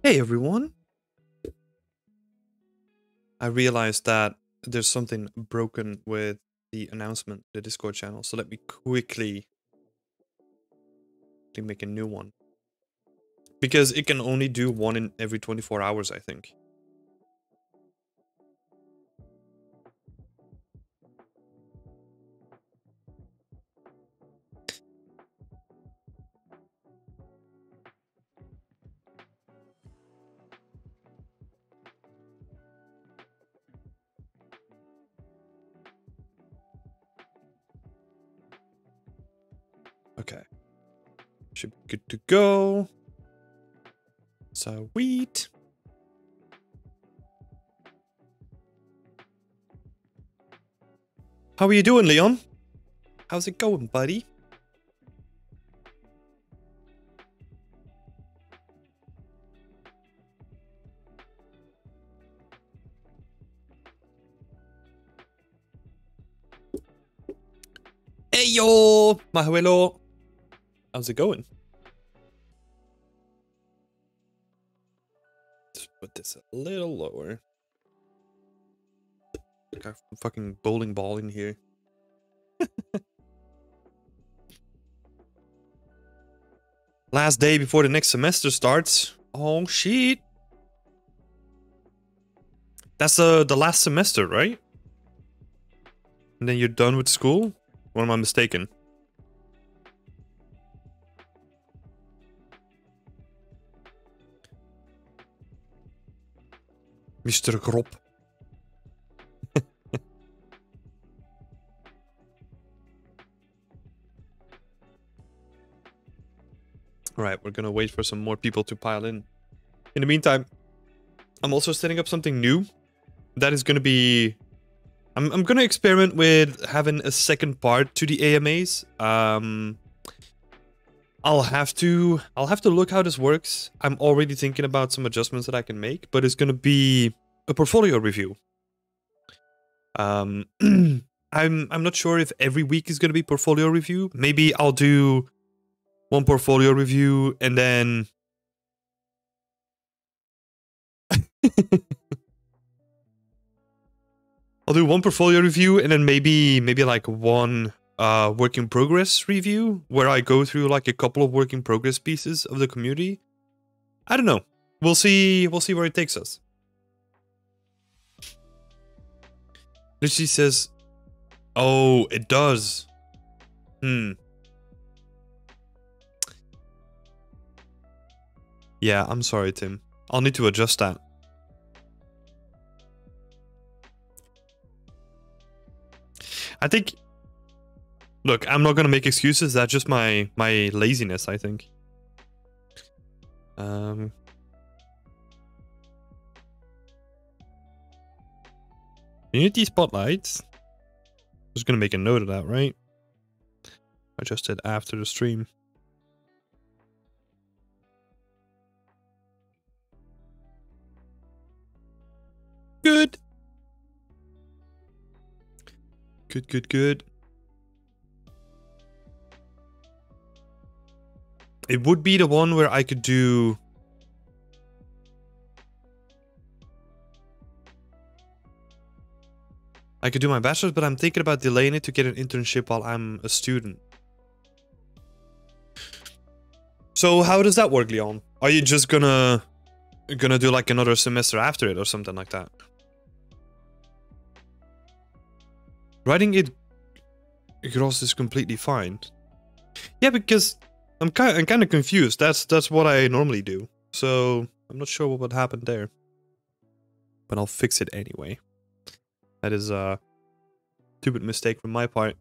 Hey everyone! I realized that there's something broken with the announcement, the Discord channel, so let me quickly make a new one. Because it can only do one in every 24 hours, I think. Okay. Should be good to go. Sweet. How are you doing, Leon? How's it going, buddy? Hey yo, Mahuelo. How's it going? Just put this a little lower. Got a fucking bowling ball in here. Last day before the next semester starts. Oh shit. That's the last semester, right? And then you're done with school? Or am I mistaken? Mr. Grop. Alright, we're gonna wait for some more people to pile in. In the meantime, I'm also setting up something new. That is gonna be... I'm gonna experiment with having a second part to the AMAs. I'll have to look how this works. I'm already thinking about some adjustments that I can make, but it's gonna be a portfolio review. I'm not sure if every week is gonna be portfolio review. Maybe I'll do one portfolio review and then I'll do one portfolio review and then maybe like one work in progress review where I go through like a couple of work in progress pieces of the community. I don't know. We'll see where it takes us. Lucy says, "Oh, it does." Yeah, I'm sorry, Tim. I'll need to adjust that. I think... Look, I'm not gonna make excuses. That's just my laziness, I think. Unity spotlights. I was gonna make a note of that, right? I just did after the stream. Good. Good. It would be the one where I could do... I could do my bachelor's, but I'm thinking about delaying it to get an internship while I'm a student. So how does that work, Leon? Are you just gonna do like another semester after it or something like that? Writing it across is completely fine. Yeah, because I'm kind of confused. That's what I normally do. So I'm not sure what would happen there. But I'll fix it anyway. That is a stupid mistake from my part.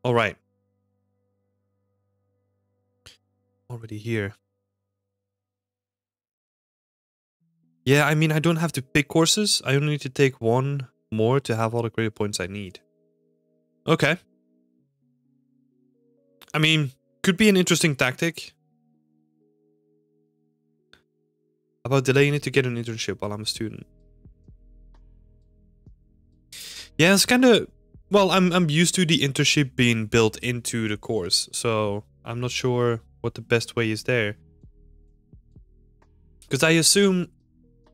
All right. Already here. Yeah, I mean, I don't have to pick courses. I only need to take one more to have all the credit points I need. Okay. I mean, could be an interesting tactic. About delaying it to get an internship while I'm a student. Yeah, it's kind of... Well, I'm used to the internship being built into the course, so I'm not sure what the best way is there. Because I assume,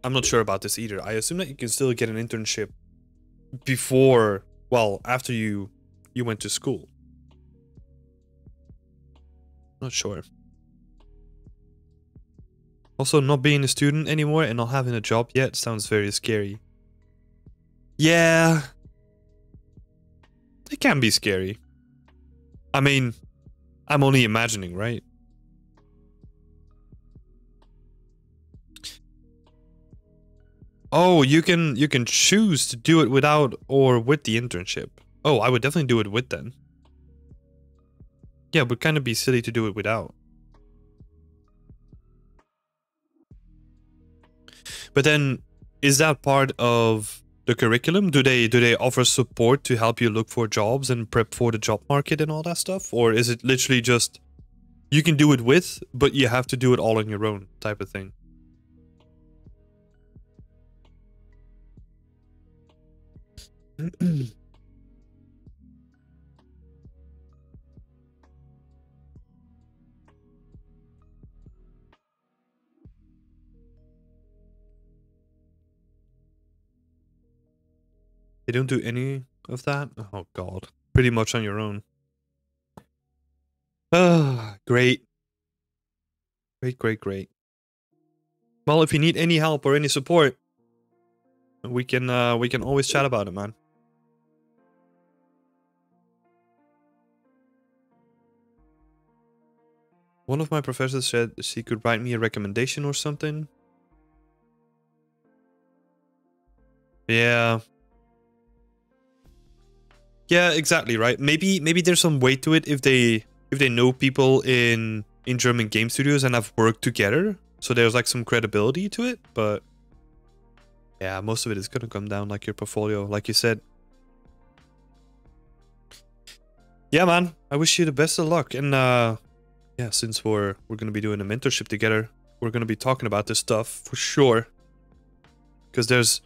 I'm not sure about this either. I assume that you can still get an internship before, well, after you went to school. Not sure. Also, not being a student anymore and not having a job yet sounds very scary. Yeah. It can be scary. I mean, I'm only imagining, right? Oh, you can choose to do it without or with the internship. Oh, I would definitely do it with then. Yeah, it would kind of be silly to do it without. But then, is that part of the curriculum? Do they offer support to help you look for jobs and prep for the job market and all that stuff? Or is it literally just, you can do it with, but you have to do it all on your own type of thing? They don't do any of that? Oh god. Pretty much on your own. Ah, great. Great. Well, if you need any help or any support, we can always chat about it, man. One of my professors said she could write me a recommendation or something. Yeah. Yeah, exactly, right? Maybe there's some weight to it if they know people in German game studios and have worked together. So there's like some credibility to it, but yeah, most of it is gonna come down like your portfolio, like you said. Yeah, man. I wish you the best of luck. And yeah, since we're gonna be doing a mentorship together, we're gonna be talking about this stuff for sure. Because there's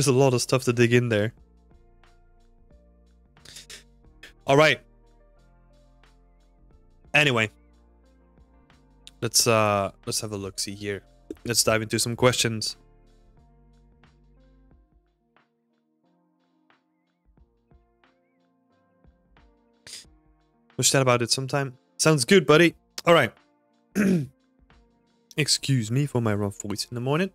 a lot of stuff to dig in there. All right. Anyway, let's have a look. See here. Let's dive into some questions. We'll chat about it sometime. Sounds good, buddy. All right. Excuse me for my rough voice in the morning.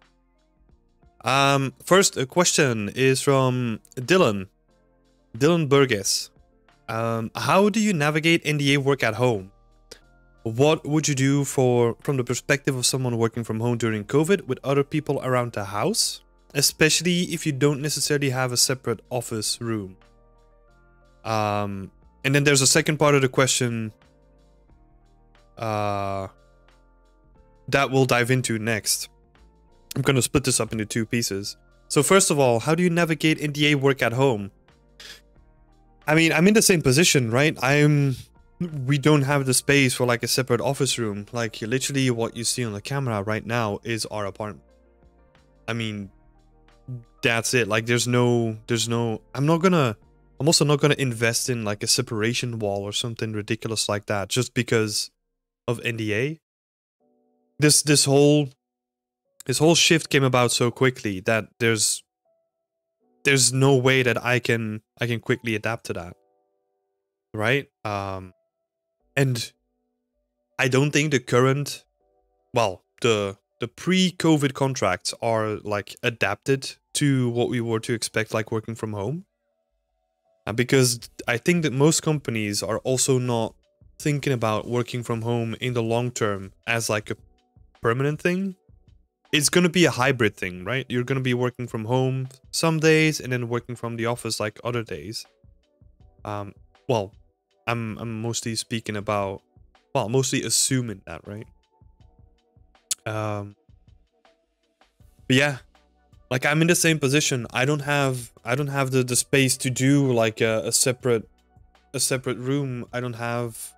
First, a question is from Dylan Burgess. How do you navigate NDA work at home? What would you do from the perspective of someone working from home during COVID with other people around the house? Especially if you don't necessarily have a separate office room. And then there's a second part of the question that we'll dive into next. I'm going to split this up into two pieces. So first of all, how do you navigate NDA work at home? I mean, I'm in the same position, right? We don't have the space for like a separate office room. Like literally what you see on the camera right now is our apartment. I mean, that's it. Like there's no, I'm also not gonna invest in like a separation wall or something ridiculous like that just because of NDA. This whole shift came about so quickly that there's no way that I can quickly adapt to that, right? And I don't think the current, well, the pre-COVID contracts are like adapted to what we were to expect, like working from home. Because I think that most companies are also not thinking about working from home in the long term as like a permanent thing. It's going to be a hybrid thing, right? You're going to be working from home some days and then working from the office like other days. Well, I'm mostly speaking about, well, mostly assuming that, right? But yeah, like I'm in the same position. I don't have the space to do like a separate room. I don't have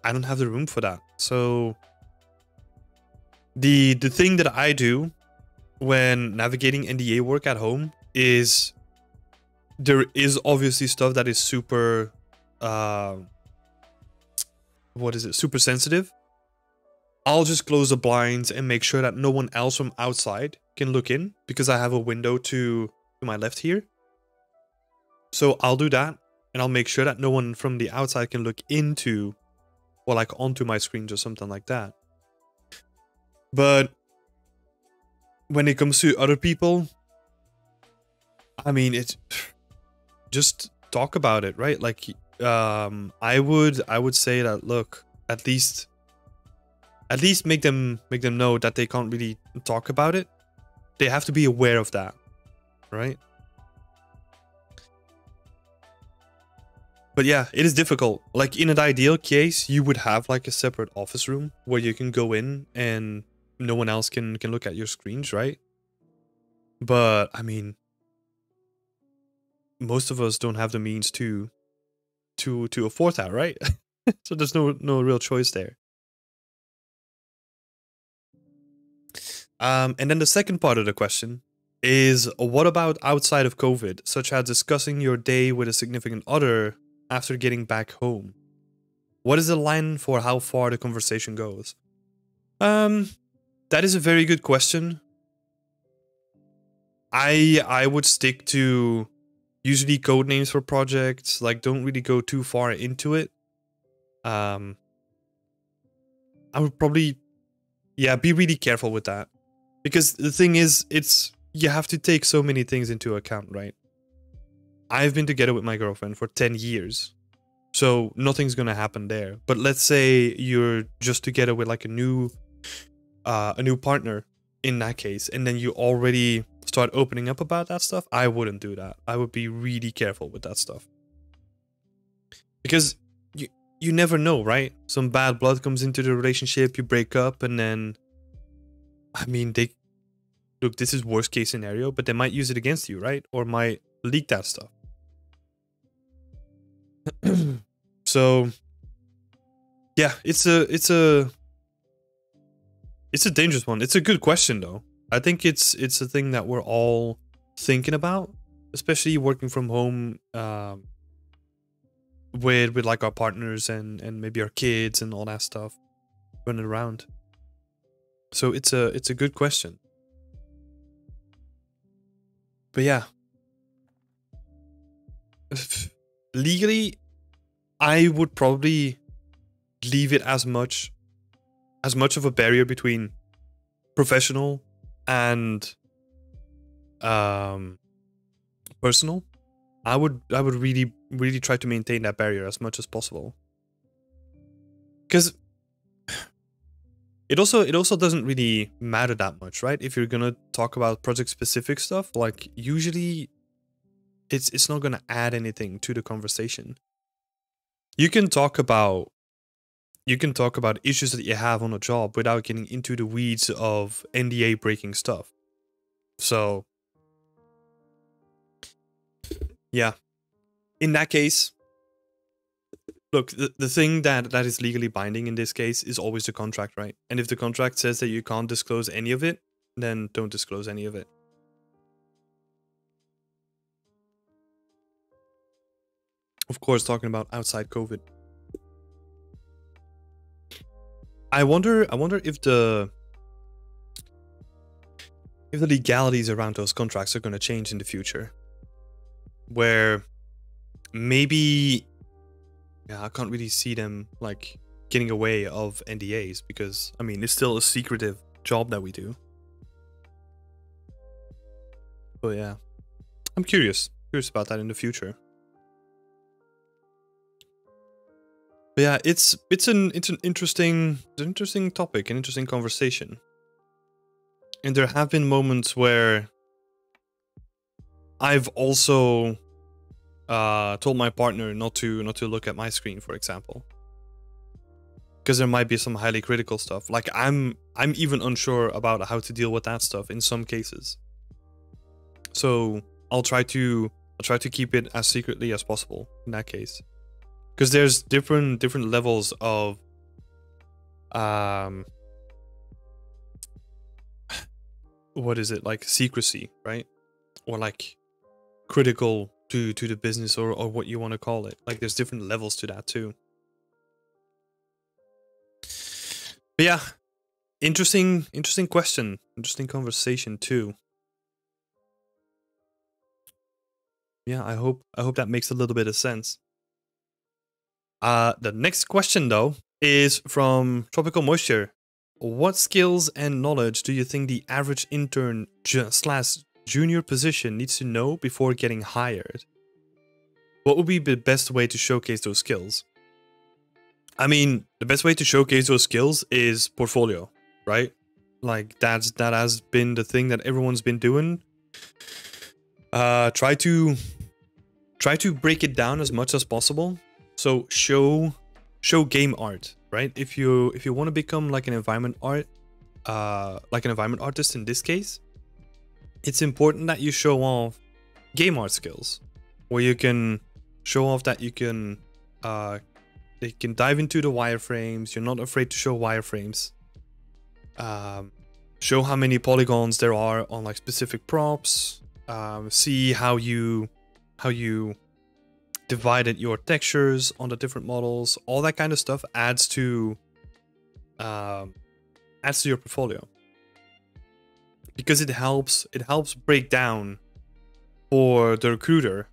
the room for that. So the thing that I do when navigating NDA work at home is there is obviously stuff that is super what is it, super sensitive, I'll just close the blinds and make sure that no one else from outside can look in, because I have a window to my left here. So I'll do that, and I'll make sure that no one from the outside can look into, or like onto my screens or something like that. But when it comes to other people, I mean, it's just talk about it, right? Like, I would say that, look, at least make them know that they can't really talk about it. They have to be aware of that, right? But yeah, it is difficult. Like, in an ideal case, you would have like a separate office room where you can go in and no one else can look at your screens, right? But I mean, most of us don't have the means to afford that, right? So there's no real choice there. And then the second part of the question is, what about outside of COVID, such as discussing your day with a significant other after getting back home? What is the line for how far the conversation goes? That is a very good question. I would stick to usually code names for projects, like don't really go too far into it. I would probably, yeah, be really careful with that. Because the thing is, you have to take so many things into account, right? I've been together with my girlfriend for 10 years. So nothing's gonna happen there. But let's say you're just together with like a new partner in that case, and then you already start opening up about that stuff. I wouldn't do that. I would be really careful with that stuff. Because you never know, right? Some bad blood comes into the relationship, you break up, and then, I mean, look, this is worst case scenario, but they might use it against you, right? Or might leak that stuff. So yeah, it's a dangerous one. It's a good question though. I think it's a thing that we're all thinking about, especially working from home, with like our partners and maybe our kids and all that stuff running around. So it's a good question. But yeah, legally, I would probably leave it as much of a barrier between professional and personal. I would really try to maintain that barrier as much as possible, because it also doesn't really matter that much, right? If you're gonna talk about project specific stuff, like usually it's not gonna add anything to the conversation. You can talk about issues that you have on a job without getting into the weeds of NDA breaking stuff. So yeah, in that case, look, the thing that is legally binding in this case is always the contract, right? And if the contract says that you can't disclose any of it, then don't disclose any of it. Of course, talking about outside COVID. I wonder if the legalities around those contracts are going to change in the future, where maybe, yeah, I can't really see them like getting away of NDAs, because I mean, it's still a secretive job that we do. But yeah, I'm curious about that in the future. But yeah, it's an interesting topic, an interesting conversation. And there have been moments where I've also told my partner not to look at my screen, for example, because there might be some highly critical stuff. Like I'm even unsure about how to deal with that stuff in some cases. So I'll try to keep it as secretly as possible in that case. Because there's different levels of what is it, like secrecy, right? Or like critical to the business, or what you want to call it. Like there's different levels to that too. But yeah, interesting question, interesting conversation too. Yeah, I hope that makes a little bit of sense. The next question though is from Tropical Moisture. What skills and knowledge do you think the average intern slash junior position needs to know before getting hired? What would be the best way to showcase those skills? I mean, the best way to showcase those skills is portfolio, right? Like that has been the thing that everyone's been doing. Try to break it down as much as possible. So show game art, right? If you want to become like an environment artist in this case, it's important that you show off game art skills, where you can show off that you can dive into the wireframes. You're not afraid to show wireframes. Show how many polygons there are on like specific props. See how you divided your textures on the different models. All that kind of stuff adds to your portfolio, because it helps break down for the recruiter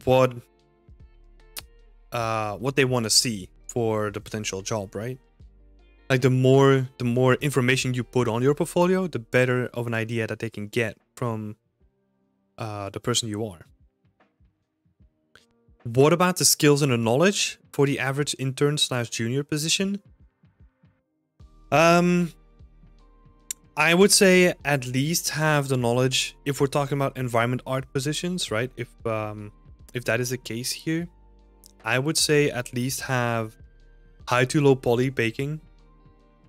what they want to see for the potential job, right? Like the more information you put on your portfolio, the better of an idea that they can get from the person you are. What about the skills and the knowledge for the average intern slash junior position? I would say at least have the knowledge if we're talking about environment art positions, right? If that is the case here, I would say at least have high to low poly baking.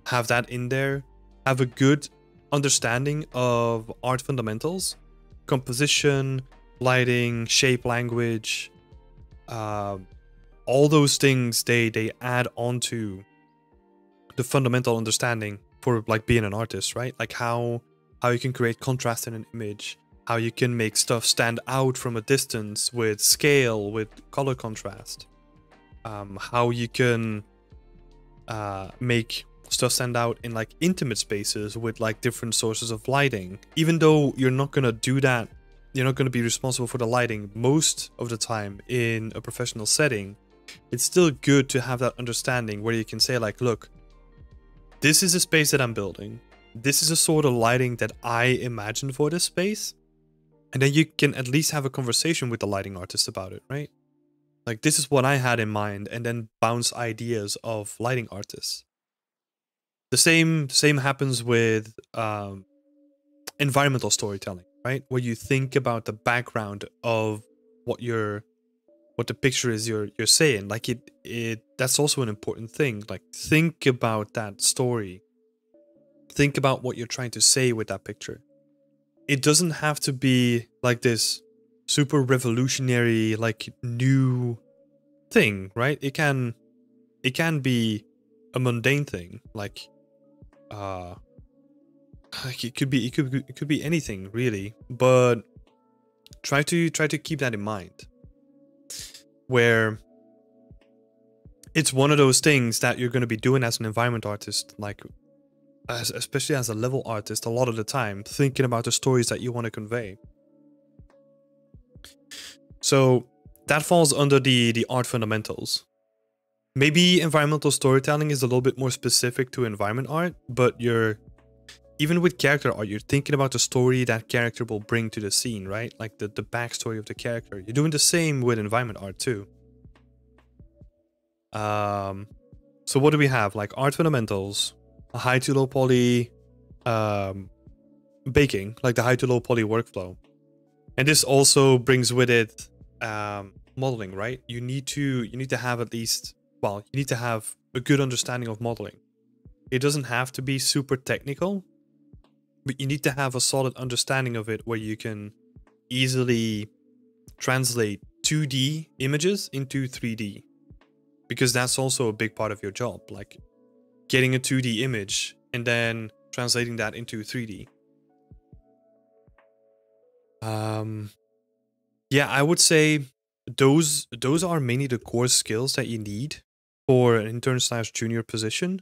Have that in there. Have a good understanding of art fundamentals, composition, lighting, shape language. All those things they add on to the fundamental understanding for like being an artist, right? Like how you can create contrast in an image, how you can make stuff stand out from a distance with scale, with color contrast, how you can make stuff stand out in like intimate spaces with like different sources of lighting. Even though you're not gonna do that, you're not gonna be responsible for the lighting most of the time in a professional setting, it's still good to have that understanding where you can say like, look, this is a space that I'm building. This is a sort of lighting that I imagined for this space. And then you can at least have a conversation with the lighting artist about it, right? Like, this is what I had in mind, and then bounce ideas of lighting artists. The same happens with environmental storytelling, right? Where you think about the background of what the picture is you're saying. Like that's also an important thing. Like, think about that story. Think about what you're trying to say with that picture. It doesn't have to be like this super revolutionary, like new thing, right? It can be a mundane thing, like it could be anything really, but try to keep that in mind, where it's one of those things that you're going to be doing as an environment artist, like especially as a level artist, a lot of the time, thinking about the stories that you want to convey. So that falls under the art fundamentals. Maybe environmental storytelling is a little bit more specific to environment art, but even with character art, you're thinking about the story that character will bring to the scene, right? Like the backstory of the character. You're doing the same with environment art too. So what do we have? Like art fundamentals, a high to low poly baking, like the high to low poly workflow. And this also brings with it modeling, right? You need to have at least, well, you need to have a good understanding of modeling. It doesn't have to be super technical, but you need to have a solid understanding of it where you can easily translate 2D images into 3D. Because that's also a big part of your job, like getting a 2D image and then translating that into 3D. Yeah, I would say those are mainly the core skills that you need for an intern slash junior position.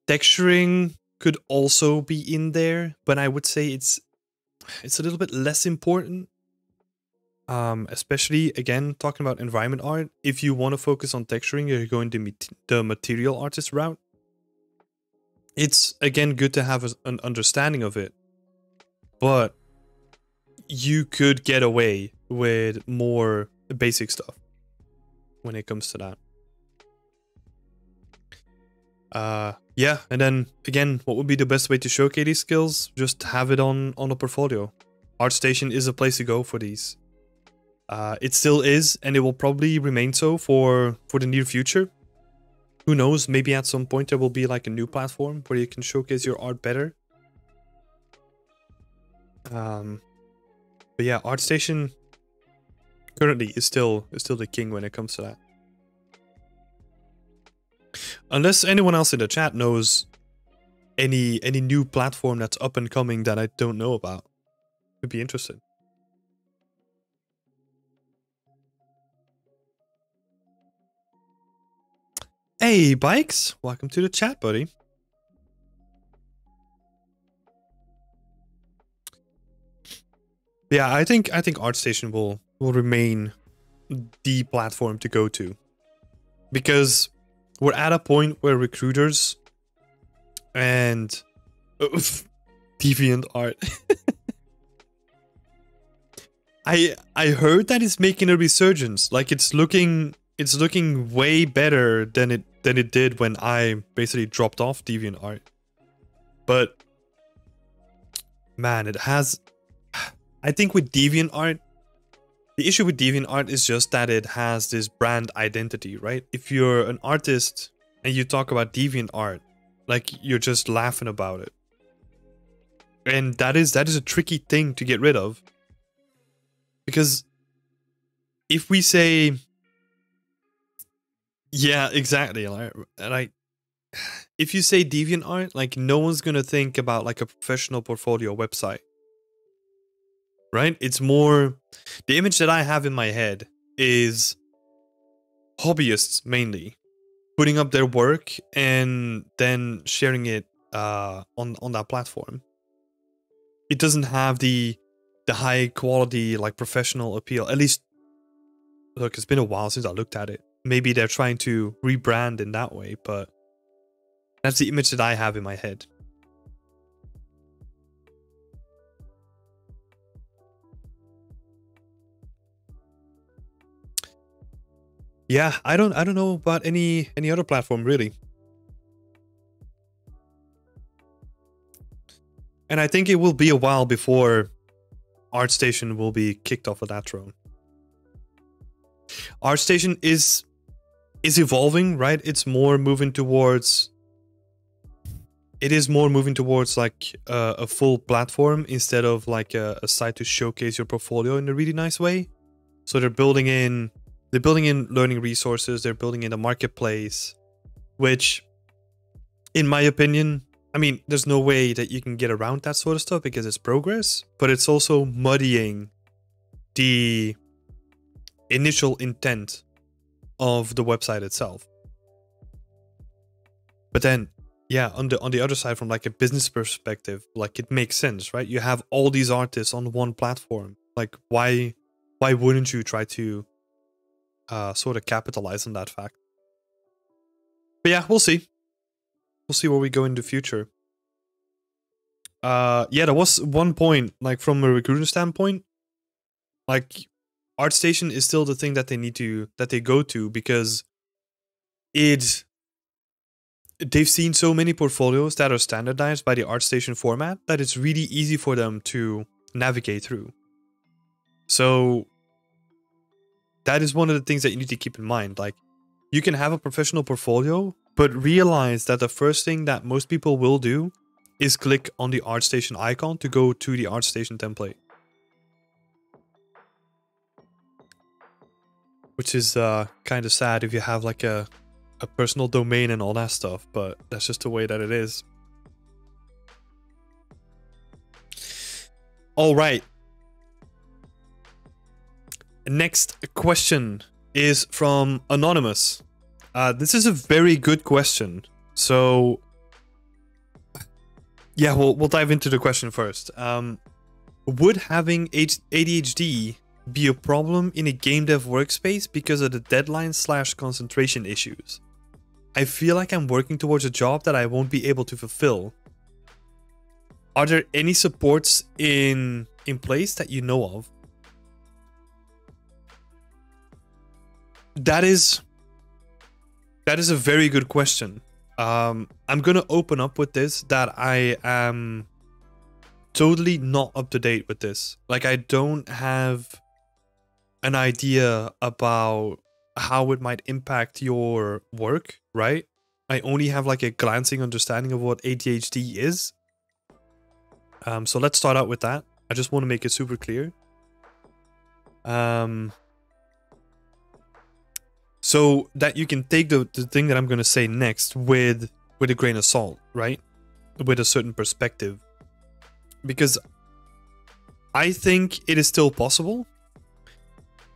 Texturing could also be in there, but I would say it's a little bit less important. Especially again talking about environment art. If you want to focus on texturing, you're going to the material artist route. It's again good to have an understanding of it, but you could get away with more basic stuff when it comes to that. Yeah, and then again, what would be the best way to showcase these skills? Just have it on a portfolio. ArtStation is a place to go for these. It still is, and it will probably remain so for the near future. Who knows, maybe at some point there will be like a new platform where you can showcase your art better. But yeah, ArtStation currently is still the king when it comes to that. Unless anyone else in the chat knows any new platform that's up and coming that I don't know about. Would be interested. Hey, Bikes! Welcome to the chat, buddy. Yeah, I think ArtStation will remain the platform to go to. Because we're at a point where recruiters and deviant art. I heard that it's making a resurgence. Like it's looking way better than it did when I basically dropped off DeviantArt. But man, it has. I think with DeviantArt, the issue with DeviantArt is just that it has this brand identity, right? If you're an artist and you talk about DeviantArt, like you're just laughing about it, and that is a tricky thing to get rid of. Because if we say, yeah, exactly, like if you say DeviantArt, like no one's gonna think about like a professional portfolio website, right? It's more, the image that I have in my head is hobbyists mainly putting up their work and then sharing it on that platform. It doesn't have the high quality like professional appeal. At least, look, it's been a while since I looked at it. Maybe they're trying to rebrand in that way, but that's the image that I have in my head. Yeah, I don't know about any other platform really. And I think it will be a while before ArtStation will be kicked off of that throne. ArtStation is evolving, right? It's more moving towards. It is more moving towards like a full platform instead of like a site to showcase your portfolio in a really nice way. So they're building in learning resources. They're building in a marketplace, which, in my opinion, I mean, there's no way that you can get around that sort of stuff because it's progress, but it's also muddying the initial intent of the website itself. But then, yeah, on the other side, from like a business perspective, like it makes sense, right? You have all these artists on one platform. Like, why wouldn't you try to sort of capitalize on that fact? But yeah, we'll see. We'll see where we go in the future. Yeah, there was one point, like from a recruiting standpoint, like ArtStation is still the thing that they go to because they've seen so many portfolios that are standardized by the ArtStation format that it's really easy for them to navigate through. So that is one of the things that you need to keep in mind. Like, you can have a professional portfolio, but realize that the first thing that most people will do is click on the ArtStation icon to go to the ArtStation template. Which is kind of sad if you have like a personal domain and all that stuff, but that's just the way that it is. All right. Next question is from Anonymous. This is a very good question. So, yeah, we'll dive into the question first. Would having ADHD be a problem in a game dev workspace because of the deadline/concentration issues? I feel like I'm working towards a job that I won't be able to fulfill. Are there any supports in place that you know of? That is a very good question. I'm gonna open up with this, that I am totally not up to date with this. Like, I don't have an idea about how it might impact your work, right? I only have like a glancing understanding of what ADHD is. So let's start out with that. I just want to make it super clear. So that you can take the thing that I'm going to say next with a grain of salt, right? With a certain perspective. Because I think it is still possible,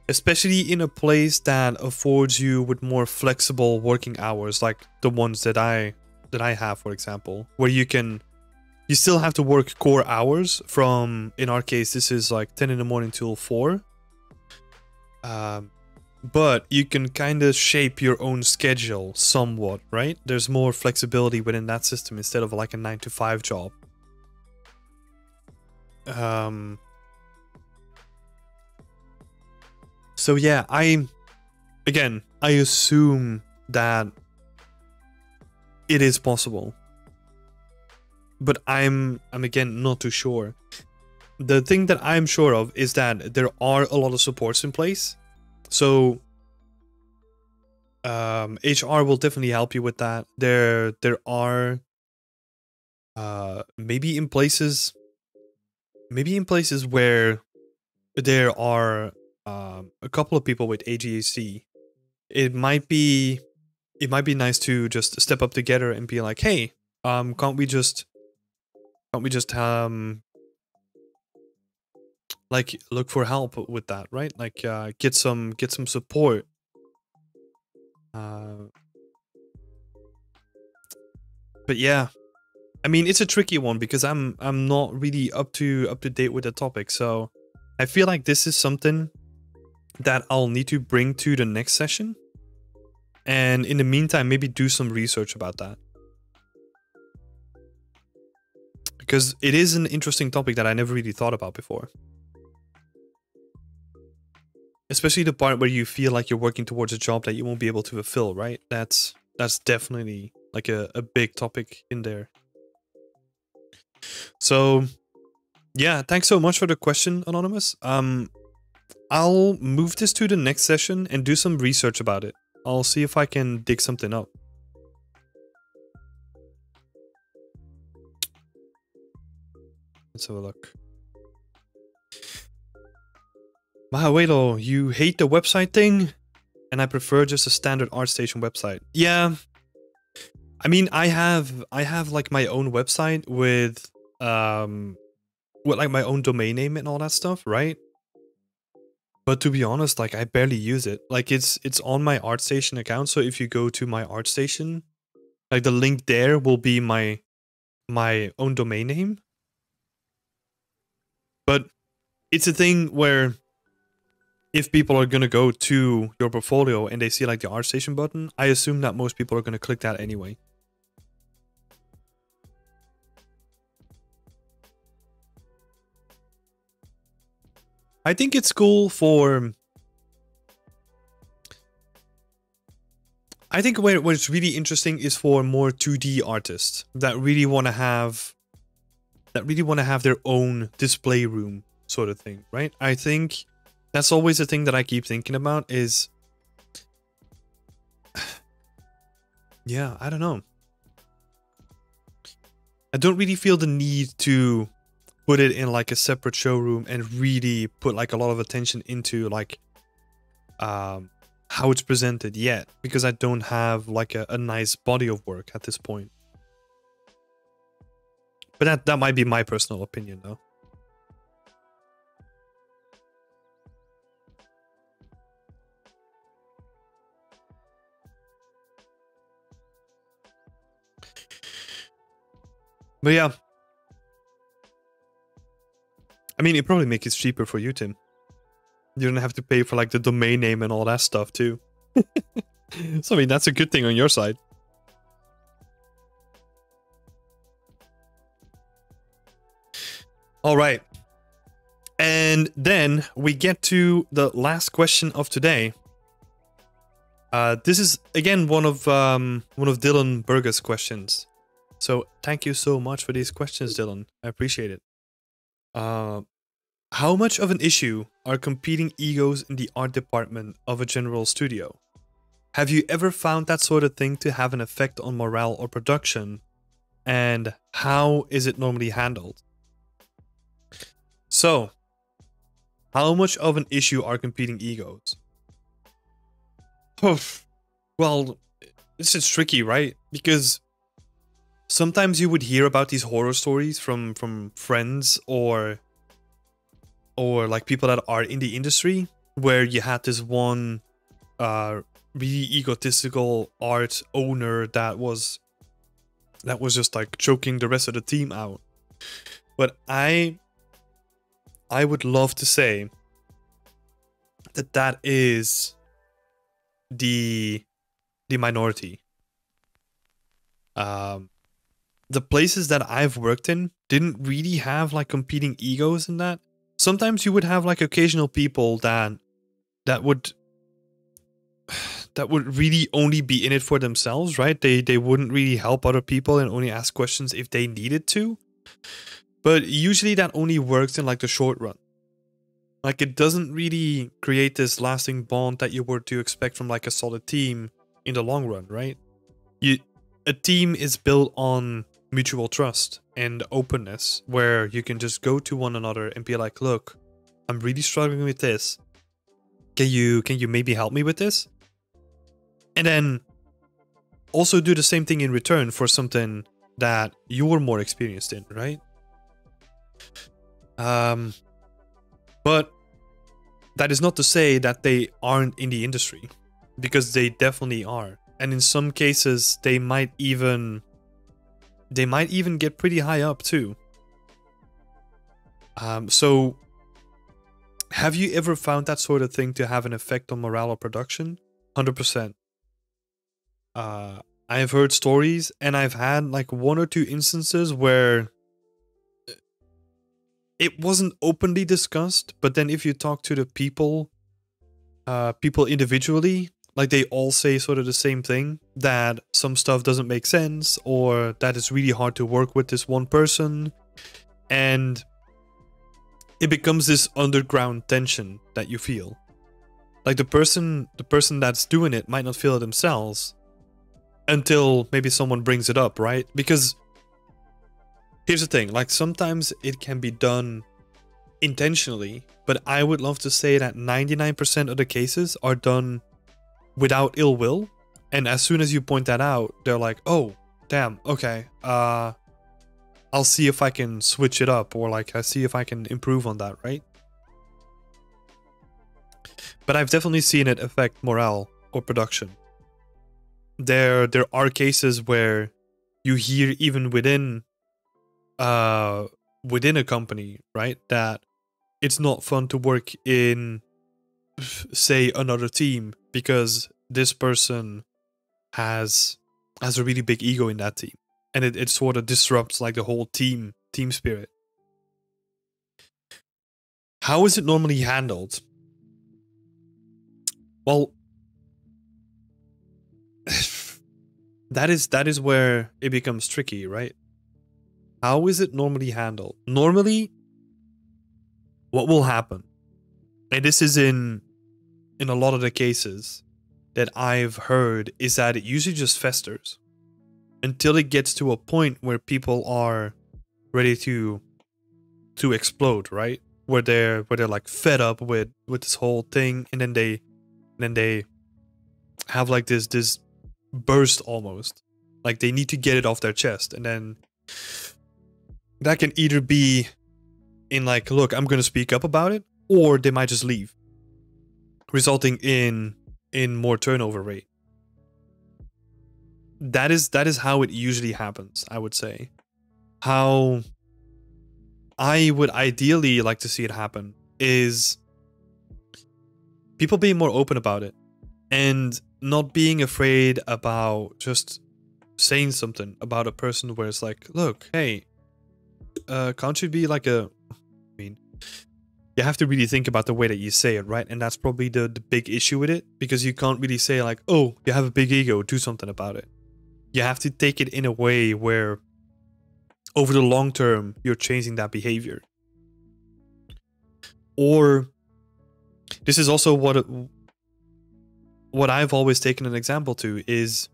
especially in a place that affords you with more flexible working hours, like the ones that I have, for example, where you still have to work core hours from, in our case, this is like 10 in the morning till 4. But you can kind of shape your own schedule somewhat, right? There's more flexibility within that system instead of like a 9-to-5 job. So yeah, I assume that it is possible, but I'm again not too sure. The thing that I'm sure of is that there are a lot of supports in place. So HR will definitely help you with that. There are maybe in places where there are a couple of people with ADHD. It might be nice to just step up together and be like, hey, can't we just like look for help with that, right? Like get some support. But yeah, I mean, it's a tricky one because I'm not really up to date with the topic. So I feel like this is something that I'll need to bring to the next session. And in the meantime, maybe do some research about that. Because it is an interesting topic that I never really thought about before. Especially the part where you feel like you're working towards a job that you won't be able to fulfill, right? That's definitely like a big topic in there. So yeah, thanks so much for the question, Anonymous. I'll move this to the next session and do some research about it. I'll see if I can dig something up. Let's have a look. Mahawedo, you hate the website thing? And I prefer just a standard ArtStation website. Yeah. I mean, I have like my own website with like my own domain name and all that stuff, right? But to be honest, like I barely use it. Like it's on my ArtStation account, so if you go to my ArtStation, like the link there will be my own domain name. But it's a thing where if people are gonna go to your portfolio and they see like the ArtStation button, I assume that most people are gonna click that anyway. I think it's cool for... I think what's really interesting is for more 2D artists that really want to have their own display room sort of thing, right? I think that's always the thing that I keep thinking about is... yeah, I don't know. I don't really feel the need to put it in like a separate showroom and really put like a lot of attention into like how it's presented yet, because I don't have like a nice body of work at this point. But that might be my personal opinion though. But yeah. I mean, it probably makes it cheaper for you, Tim. You don't have to pay for like the domain name and all that stuff too. So I mean, that's a good thing on your side. All right. And then we get to the last question of today. This is again one of Dylan Berger's questions. So thank you so much for these questions, Dylan. I appreciate it. How much of an issue are competing egos in the art department of a general studio? Have you ever found that sort of thing to have an effect on morale or production? And how is it normally handled? So, how much of an issue are competing egos? Well, this is tricky, right? Because sometimes you would hear about these horror stories from friends or like people that are in the industry, where you had this one really egotistical art owner that was just like choking the rest of the team out. But I would love to say that is the minority. The places that I've worked in didn't really have like competing egos in that. Sometimes you would have like occasional people that would really only be in it for themselves, right? They wouldn't really help other people and only ask questions if they needed to. But usually that only works in like the short run. Like it doesn't really create this lasting bond that you were to expect from like a solid team in the long run, right? A team is built on mutual trust and openness, where you can just go to one another and be like, look, I'm really struggling with this. Can you maybe help me with this? And then also do the same thing in return for something that you were more experienced in, right? But that is not to say that they aren't in the industry, because they definitely are. And in some cases, they might even get pretty high up too. So have you ever found that sort of thing to have an effect on morale or production? 100%. I have heard stories, and I've had like one or two instances where it wasn't openly discussed, but then if you talk to the people individually, like they all say sort of the same thing, that some stuff doesn't make sense, or that it's really hard to work with this one person, and it becomes this underground tension that you feel. Like the person that's doing it might not feel it themselves until maybe someone brings it up, right? Because here's the thing, like sometimes it can be done intentionally, but I would love to say that 99% of the cases are done without ill will, and as soon as you point that out, they're like, oh damn, okay, I'll see if I can switch it up, or like I see if I can improve on that, right? But I've definitely seen it affect morale or production. There are cases where you hear even within a company, right, that it's not fun to work in, say, another team because this person has a really big ego in that team, and it sort of disrupts like the whole team spirit. How is it normally handled? Well, that is where it becomes tricky, right? How is it normally handled? Normally, what will happen, and this is in a lot of the cases that I've heard, is that it usually just festers until it gets to a point where people are ready to explode, right? Where they're like fed up with this whole thing, and then they have like this burst almost. Like they need to get it off their chest, and then that can either be in like, look, I'm gonna speak up about it, or they might just leave, resulting in more turnover rate. That is how it usually happens, I would say. how I would ideally like to see it happen is people being more open about it and not being afraid about just saying something about a person where it's like, look, hey, can't you be like a... I mean, you have to really think about the way that you say it, right? And that's probably the big issue with it, because you can't really say like, oh, you have a big ego, do something about it. You have to take it in a way where over the long term, you're changing that behavior. Or this is also what I've always taken an example to is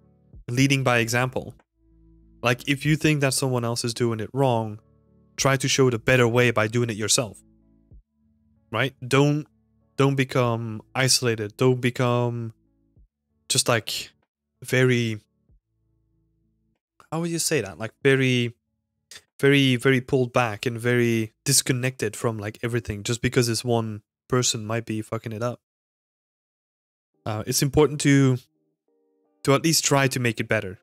leading by example. Like, if you think that someone else is doing it wrong, try to show the better way by doing it yourself. Right? Don't become isolated. Don't become just like very... How would you say that? Like very pulled back and very disconnected from like everything just because this one person might be fucking it up. It's important to at least try to make it better.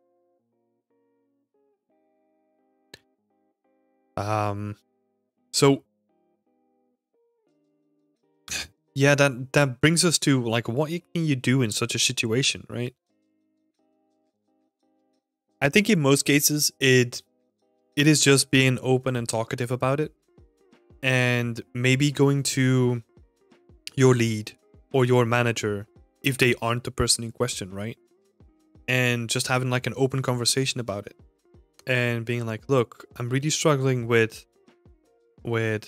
So yeah, that brings us to like, what can you do in such a situation, right? I think in most cases it is just being open and talkative about it, and maybe going to your lead or your manager if they aren't the person in question, right? And just having like an open conversation about it and being like, look, I'm really struggling with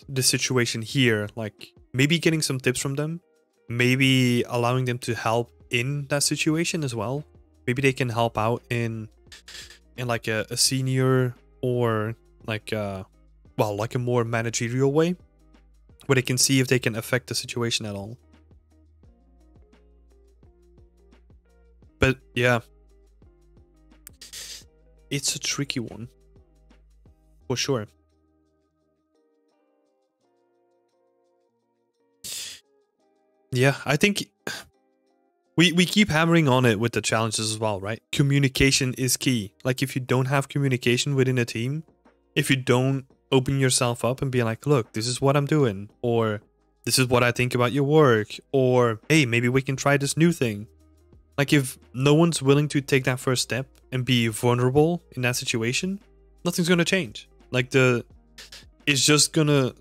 this situation here. Like, maybe getting some tips from them, maybe allowing them to help in that situation as well. Maybe they can help out in like a senior or like like a more managerial way where they can see if they can affect the situation at all. But yeah, it's a tricky one for sure. Yeah, I think we keep hammering on it with the challenges as well, right? Communication is key. Like, if you don't have communication within a team, if you don't open yourself up and be like, look, this is what I'm doing, or this is what I think about your work, or hey, maybe we can try this new thing. Like, if no one's willing to take that first step and be vulnerable in that situation, nothing's gonna change. Like, it's just gonna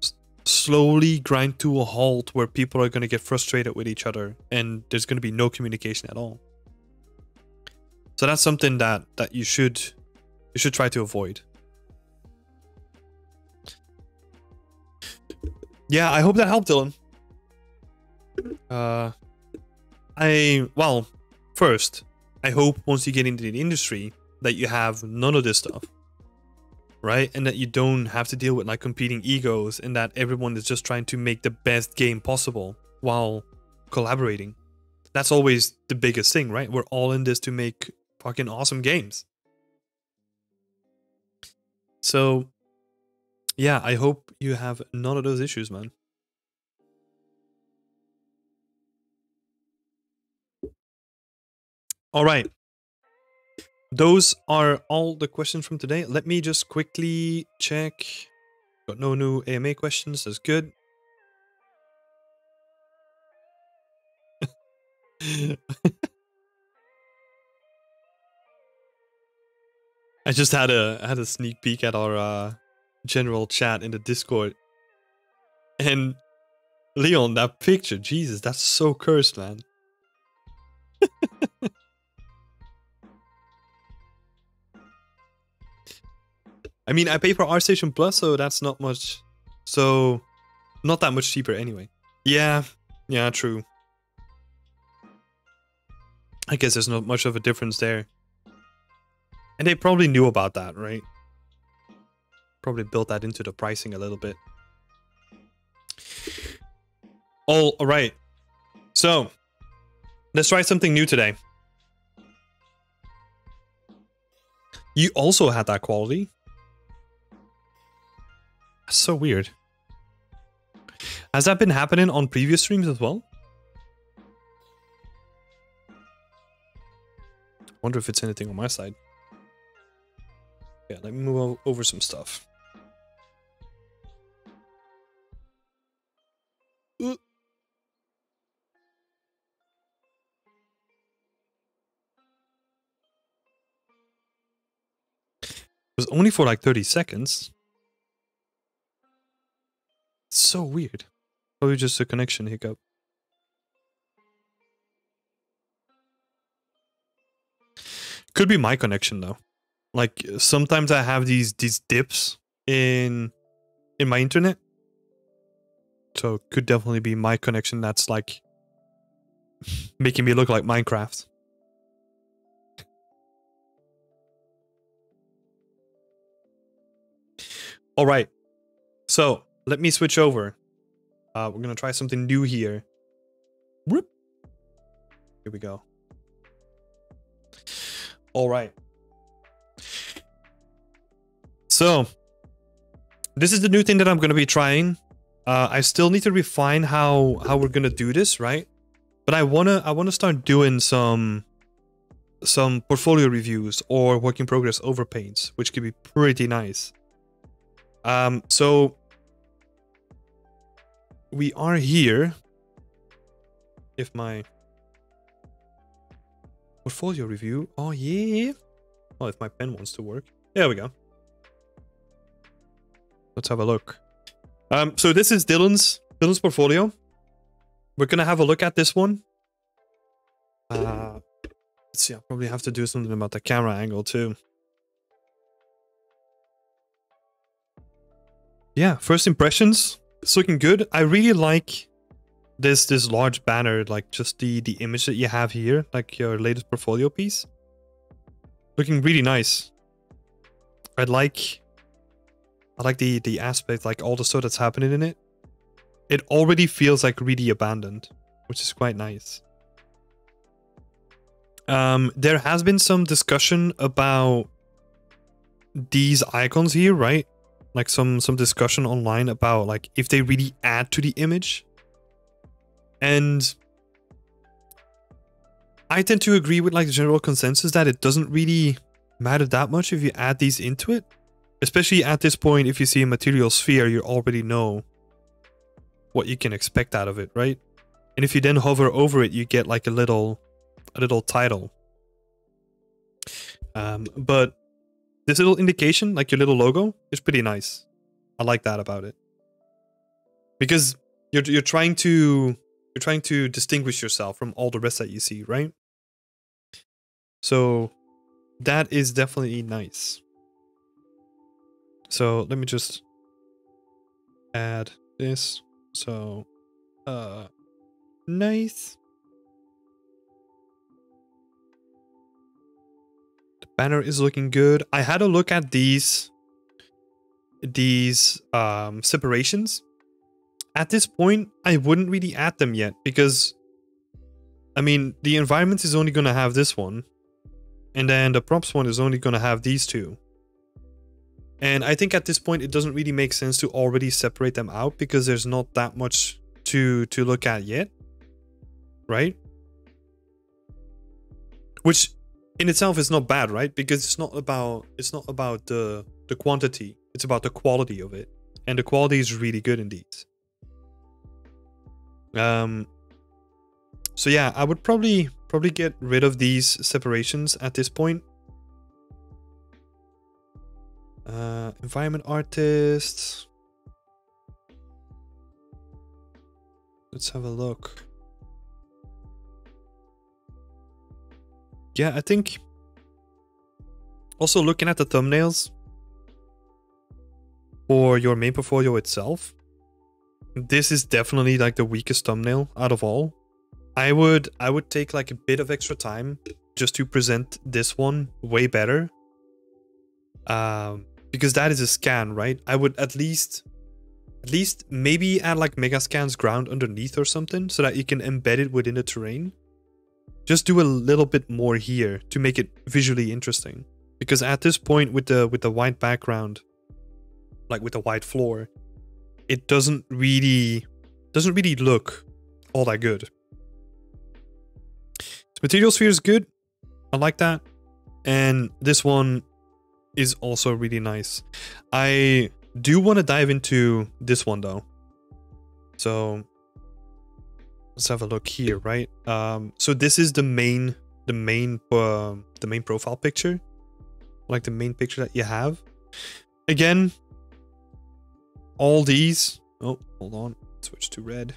slowly grind to a halt where people are gonna get frustrated with each other and there's gonna be no communication at all. So that's something that you should try to avoid. Yeah, I hope that helped, Dylan. First, I hope once you get into the industry that you have none of this stuff, right? And that you don't have to deal with like competing egos, and that everyone is just trying to make the best game possible while collaborating. That's always the biggest thing, right? We're all in this to make fucking awesome games. So yeah, I hope you have none of those issues, man. All right. Those are all the questions from today. Let me just quickly check. Got no new AMA questions. That's good. I just had a sneak peek at our general chat in the Discord. And Leon, that picture, Jesus, that's so cursed, man. I mean, I pay for ArtStation Plus, so that's not much. So, not that much cheaper anyway. Yeah, true. I guess there's not much of a difference there. And they probably knew about that, right? Probably built that into the pricing a little bit. All right. So, let's try something new today. You also had that quality. That's so weird. Has that been happening on previous streams as well? Wonder if it's anything on my side. Yeah, let me move over some stuff. It was only for like 30 seconds. It's so weird. Probably just a connection hiccup. Could be my connection though. Like sometimes I have these dips in my internet. So it could definitely be my connection that's like making me look like Minecraft. All right. So let me switch over. We're going to try something new here. Whoop. Here we go. All right. So this is the new thing that I'm going to be trying. I still need to refine how we're going to do this, right? But I want to start doing some portfolio reviews or work in progress overpaints, which could be pretty nice. So we are here. If my portfolio review, oh yeah. Oh, if my pen wants to work. There we go. Let's have a look. So this is Dylan's portfolio. We're gonna have a look at this one. Let's see, I'll probably have to do something about the camera angle too. Yeah, first impressions. It's looking good. I really like this large banner, like just the image that you have here, like your latest portfolio piece. Looking really nice. I like the aspect, like all the stuff that's happening in it. It already feels like really abandoned, which is quite nice. There has been some discussion about these icons here, right? Like some discussion online about like if they really add to the image. And I tend to agree with like the general consensus that it doesn't really matter that much if you add these into it. Especially at this point, if you see a material sphere, you already know what you can expect out of it, right? And if you then hover over it, you get like a little title. But this little indication, like your little logo, is pretty nice. I like that about it. Because you're trying to distinguish yourself from all the rest that you see, right? So that is definitely nice. So let me just add this. So nice. The banner is looking good. I had a look at these separations. At this point, I wouldn't really add them yet because I mean, the environment is only going to have this one, and then the props one is only going to have these two. And I think at this point, it doesn't really make sense to already separate them out because there's not that much to look at yet, right? Which in itself is not bad, right? Because it's not about the quantity, it's about the quality of it, and the quality is really good in these. So yeah, I would probably get rid of these separations at this point. Environment artists. Let's have a look. Yeah, I think also looking at the thumbnails for your main portfolio itself, this is definitely like the weakest thumbnail out of all. I would take like a bit of extra time just to present this one way better. Because that is a scan, right? I would at least maybe add like Megascan's ground underneath or something so that you can embed it within the terrain. Just do a little bit more here to make it visually interesting. Because at this point with the white background, like with the white floor, it doesn't really look all that good. The material sphere is good. I like that. And this one is also really nice. I do want to dive into this one though. So let's have a look here, right? So this is the main profile picture, like the main picture that you have. Again, all these, oh, hold on, switch to red.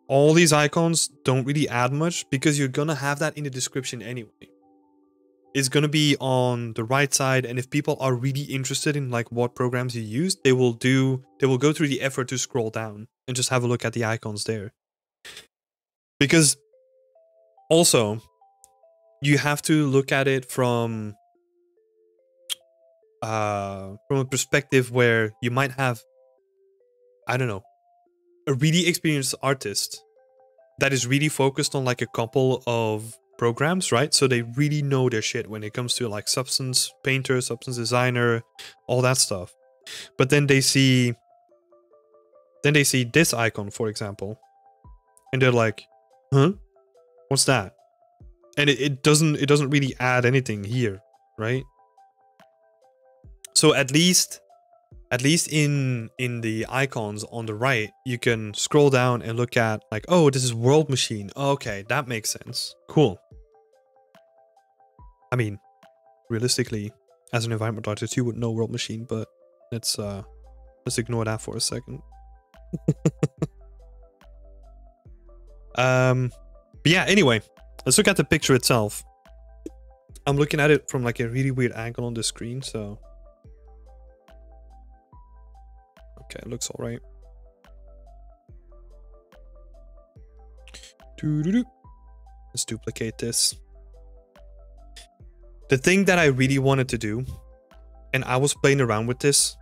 All these icons don't really add much because you're gonna have that in the description anyway. It's gonna be on the right side, and if people are really interested in like what programs you use, they will go through the effort to scroll down and just have a look at the icons there. Because also, you have to look at it from a perspective where you might have, I don't know, a really experienced artist that is really focused on like a couple of programs, right? So they really know their shit when it comes to like substance painter, substance designer, all that stuff. But then they see this icon, for example, and they're like, huh? What's that? And it doesn't really add anything here, right? So at least in the icons on the right, you can scroll down and look at like, oh, this is World Machine. Oh, okay, that makes sense. Cool. I mean, realistically, as an environment artist, you would know World Machine, but let's ignore that for a second. But yeah, anyway, let's look at the picture itself. I'm looking at it from like a really weird angle on the screen, so okay, it looks all right. Let's duplicate this. The thing that I really wanted to do, and I was playing around with this,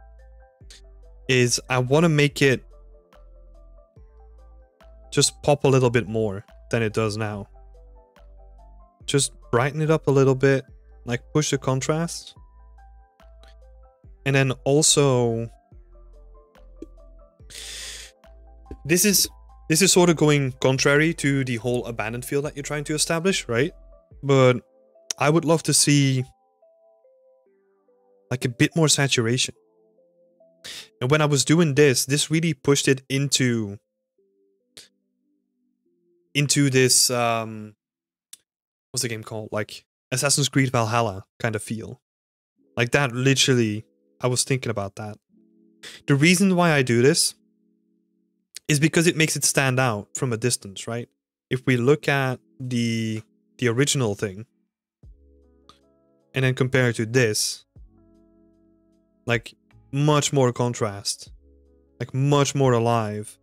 is I want to make it just pop a little bit more than it does now. Just brighten it up a little bit, like push the contrast. And then also, this is sort of going contrary to the whole abandoned feel that you're trying to establish, right? But I would love to see like a bit more saturation. And when I was doing this really pushed it into this what's the game called? Like Assassin's Creed Valhalla kind of feel. Like that, literally, I was thinking about that. The reason why I do this is because it makes it stand out from a distance, right? If we look at the original thing and then compare it to this, like much more contrast, like much more alive.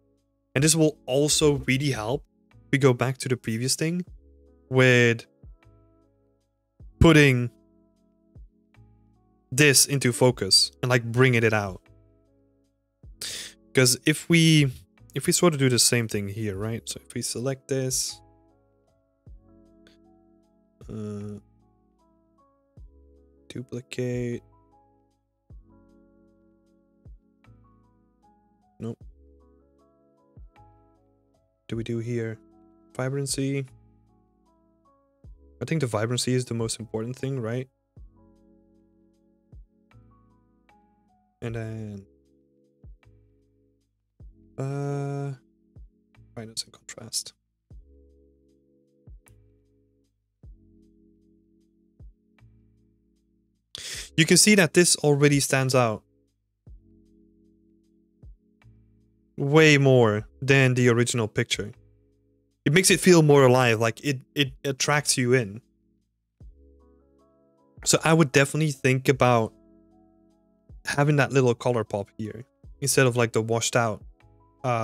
And this will also really help if we go back to the previous thing with putting this into focus and like bringing it out. Because if we sort of do the same thing here, right? So if we select this, duplicate, nope. Do we do here vibrancy? I think the vibrancy is the most important thing, right? And then brightness and contrast. You can see that this already stands out way more than the original picture. It makes it feel more alive, like it attracts you in. So I would definitely think about having that little color pop here instead of like the washed out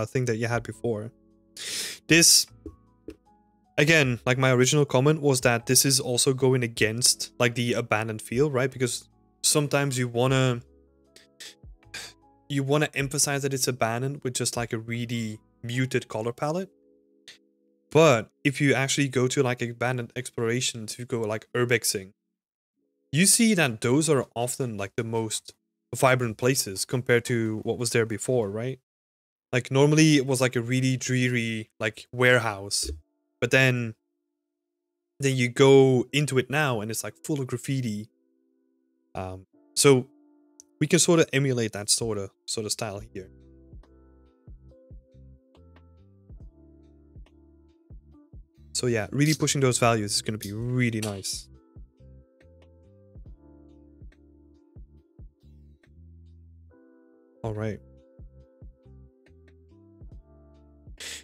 thing that you had before. This, again, like my original comment was that this is also going against like the abandoned feel, right? Because sometimes you wanna emphasize that it's abandoned with just like a really muted color palette. But if you actually go to like abandoned exploration, to go like urbexing, you see that those are often like the most vibrant places compared to what was there before, right? Like normally it was like a really dreary like warehouse, but then you go into it now and it's like full of graffiti. So we can sort of emulate that sort of style here. So yeah, really pushing those values is going to be really nice. All right.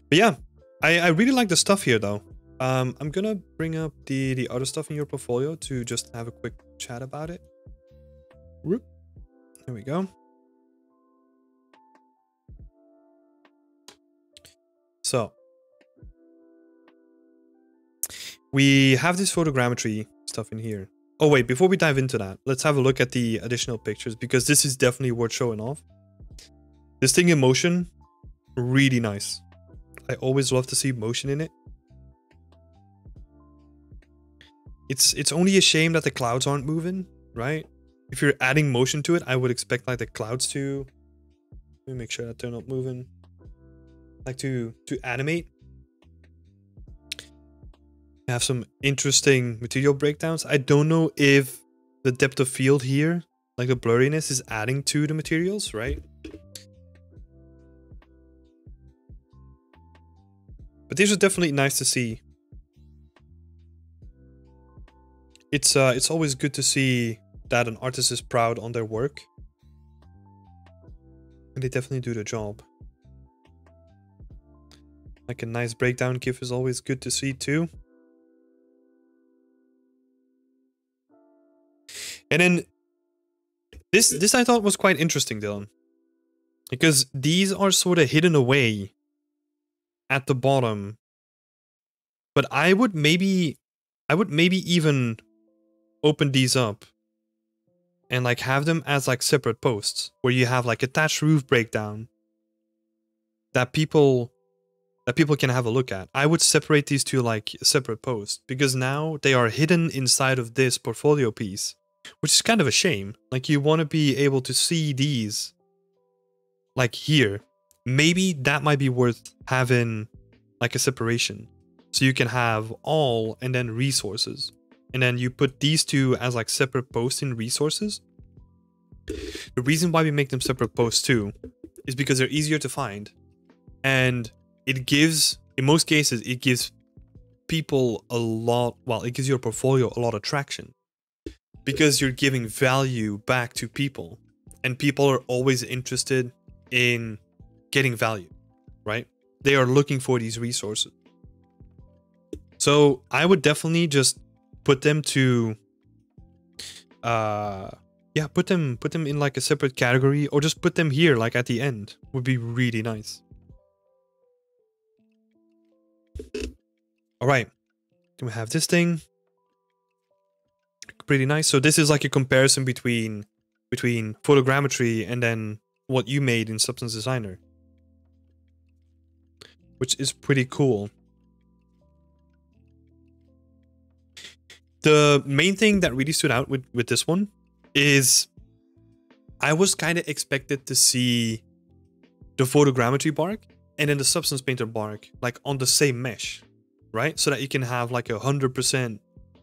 But yeah, I really like the stuff here though. I'm gonna bring up the other stuff in your portfolio to just have a quick chat about it. Whoop. There we go. So we have this photogrammetry stuff in here. Oh wait, before we dive into that, let's have a look at the additional pictures because this is definitely worth showing off. This thing in motion, really nice. I always love to see motion in it. It's only a shame that the clouds aren't moving, right? If you're adding motion to it, I would expect like the clouds to, let me make sure that they're not moving, like to animate. Have some interesting material breakdowns. I don't know if the depth of field here, like the blurriness, is adding to the materials, right? But these are definitely nice to see. It's always good to see that an artist is proud on their work. And they definitely do the job. Like a nice breakdown GIF is always good to see too. And then this I thought was quite interesting, Dylan. Because these are sort of hidden away at the bottom. But I would maybe even open these up and like have them as like separate posts where you have like attached roof breakdown that people can have a look at. I would separate these two like separate posts because now they are hidden inside of this portfolio piece, which is kind of a shame. Like you want to be able to see these like here. Maybe that might be worth having like a separation so you can have all and then resources. And then you put these two as like separate posts in resources. The reason why we make them separate posts too is because they're easier to find. And it gives, in most cases, it gives people a lot, well, it gives your portfolio a lot of traction. Because you're giving value back to people. And people are always interested in getting value, right? They are looking for these resources. So I would definitely just put them to yeah, put them in like a separate category, or just put them here like at the end would be really nice. All right, then we have this thing, pretty nice. So this is like a comparison between photogrammetry and then what you made in Substance Designer, which is pretty cool. The main thing that really stood out with this one is I was kind of expected to see the photogrammetry bark and then the Substance Painter bark like on the same mesh, right? So that you can have like 100%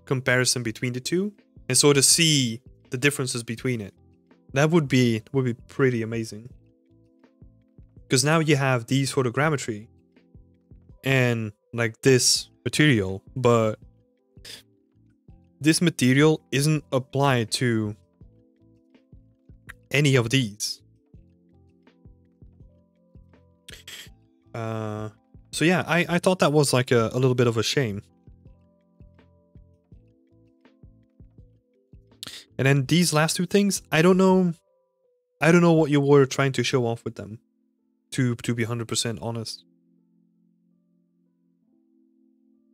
comparison between the two and sort of see the differences between it. That would be pretty amazing. Because now you have these photogrammetry and like this material, but this material isn't applied to any of these. So yeah, I thought that was like a little bit of a shame. And then these last two things, I don't know what you were trying to show off with them, to be 100% honest.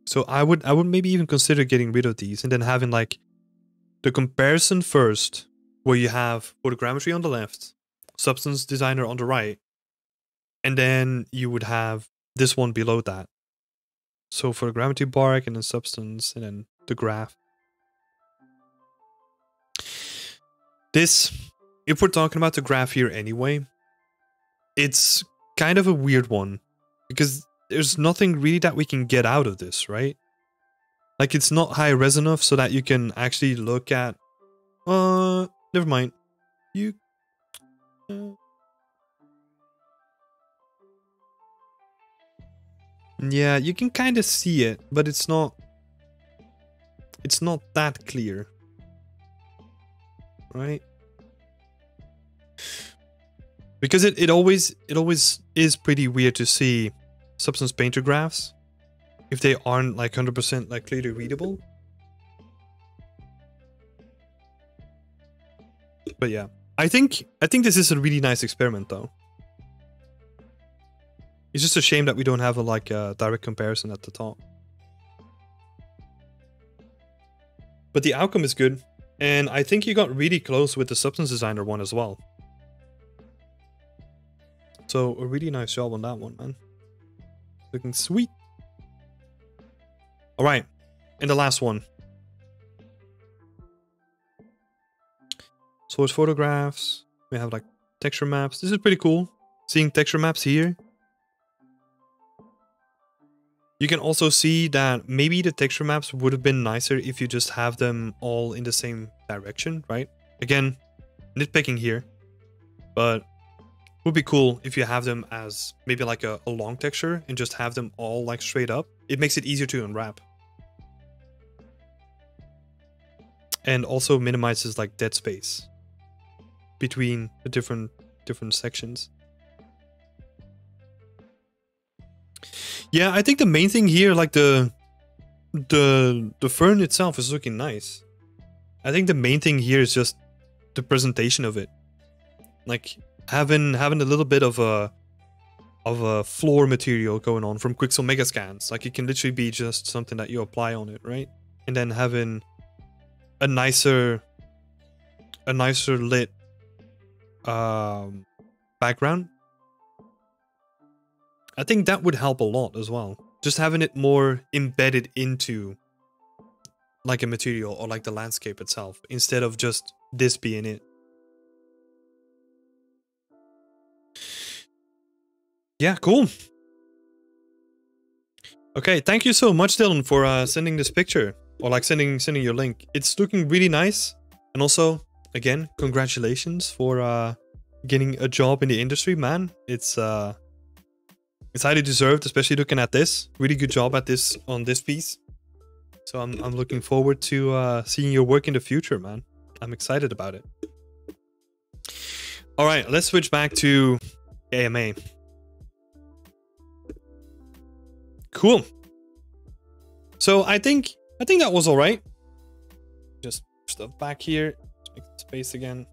So I would maybe even consider getting rid of these and then having like the comparison first, where you have photogrammetry on the left, Substance Designer on the right, and then you would have this one below that. So photogrammetry bark and then Substance and then the graph. This, if we're talking about the graph here anyway, it's kind of a weird one because there's nothing really that we can get out of this, right? Like it's not high res enough so that you can actually look at, never mind. You, yeah, you can kind of see it, but it's not that clear, right? Because it always is pretty weird to see Substance Painter graphs if they aren't like 100% like clearly readable. But yeah, I think this is a really nice experiment though. It's just a shame that we don't have a like a direct comparison at the top. But the outcome is good, and I think you got really close with the Substance Designer one as well. So a really nice job on that one, man. Looking sweet. All right, and the last one. Source photographs. We have like texture maps. This is pretty cool. Seeing texture maps here. You can also see that maybe the texture maps would have been nicer if you just have them all in the same direction, right? Again, nitpicking here, but it would be cool if you have them as maybe like a long texture and just have them all like straight up. It makes it easier to unwrap. And also minimizes like dead space between the different sections. Yeah, I think the main thing here, like the fern itself is looking nice. I think the main thing here is just the presentation of it. Like having a little bit of a floor material going on from Quixel Megascans. Like it can literally be just something that you apply on it, right? And then having a nicer lit background. I think that would help a lot as well. Just having it more embedded into like a material or like the landscape itself instead of just this being it. Yeah, cool. Okay, thank you so much, Dylan, for sending this picture or like sending your link. It's looking really nice. And also, again, congratulations for getting a job in the industry, man. It's highly deserved, especially looking at this. Really good job at this on this piece. So I'm looking forward to seeing your work in the future, man. I'm excited about it. All right, let's switch back to AMA. Cool. So I think that was all right. Just stuff back here. Let's make space again.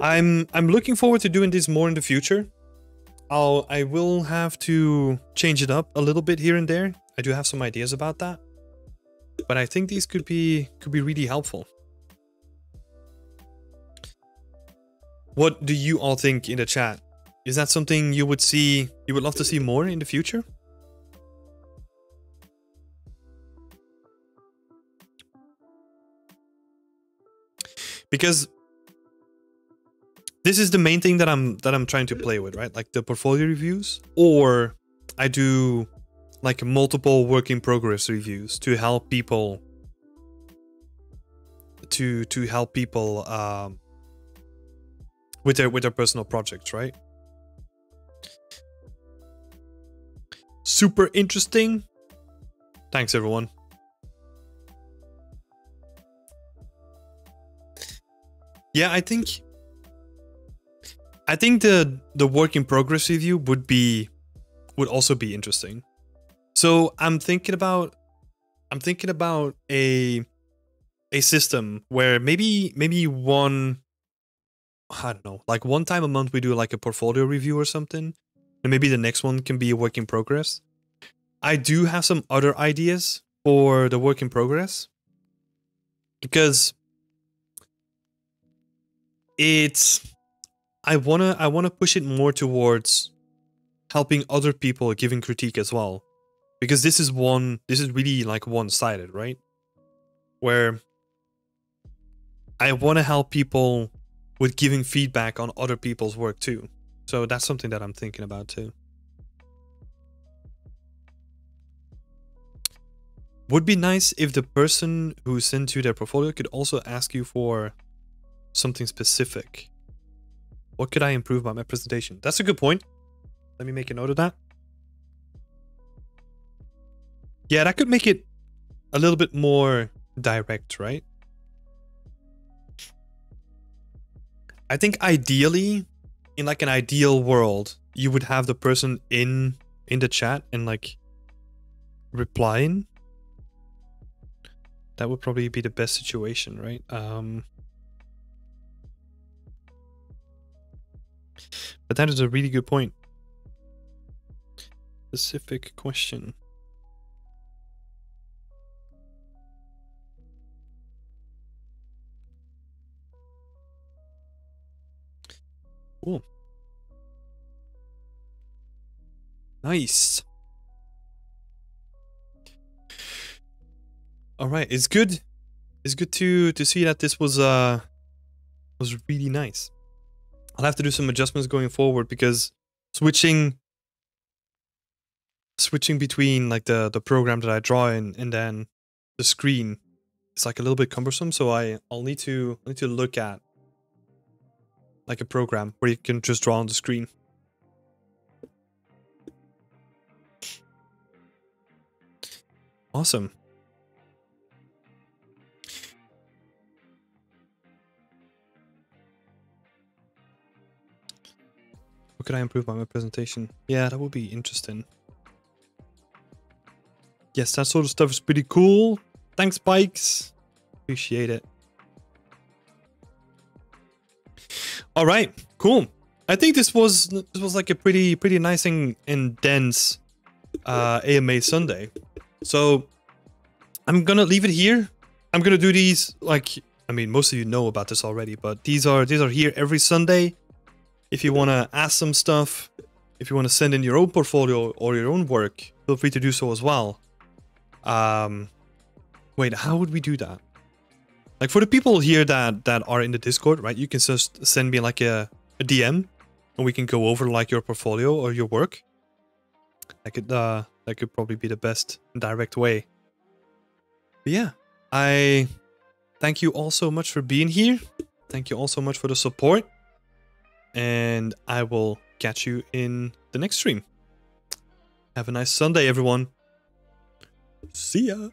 I'm looking forward to doing this more in the future. I will have to change it up a little bit here and there. I do have some ideas about that, but I think these could be really helpful. What do you all think in the chat? Is that something you would love to see more in the future? Because this is the main thing that I'm trying to play with, right? Like the portfolio reviews, or I do like multiple work in progress reviews to help people with their personal projects, right? Super interesting. Thanks, everyone. Yeah, I think the work in progress review would also be interesting. So I'm thinking about a system where maybe one, I don't know, like one time a month we do like a portfolio review or something, and maybe the next one can be a work in progress. I do have some other ideas for the work in progress, because I wanna push it more towards helping other people giving critique as well, because this is really like one-sided, right? Where I want to help people with giving feedback on other people's work too. So that's something that I'm thinking about too. Would be nice if the person who sent you their portfolio could also ask you for something specific. What could I improve about my presentation? That's a good point. Let me make a note of that. Yeah, that could make it a little bit more direct, right? I think ideally, in like an ideal world, you would have the person in the chat and like replying. That would probably be the best situation, right? But that is a really good point. Specific question. Cool. Nice. All right, it's good. It's good to see that this was really nice. I'll have to do some adjustments going forward because switching between like the program that I draw in and then the screen is like a little bit cumbersome. So I'll need to look at like a program where you can just draw on the screen. Awesome. What could I improve on my presentation? Yeah, that would be interesting. Yes, that sort of stuff is pretty cool. Thanks, Bikes. Appreciate it. All right, cool. I think this was like a pretty nice and dense AMA Sunday. So I'm gonna leave it here. I'm gonna do these like, I mean, most of you know about this already, but these are here every Sunday. If you want to ask some stuff, if you want to send in your own portfolio or your own work, feel free to do so as well. Wait, how would we do that? Like for the people here that are in the Discord, right? You can just send me like a DM and we can go over like your portfolio or your work. That could probably be the best direct way. But yeah, I thank you all so much for being here. Thank you all so much for the support. And I will catch you in the next stream. Have a nice Sunday, everyone. See ya.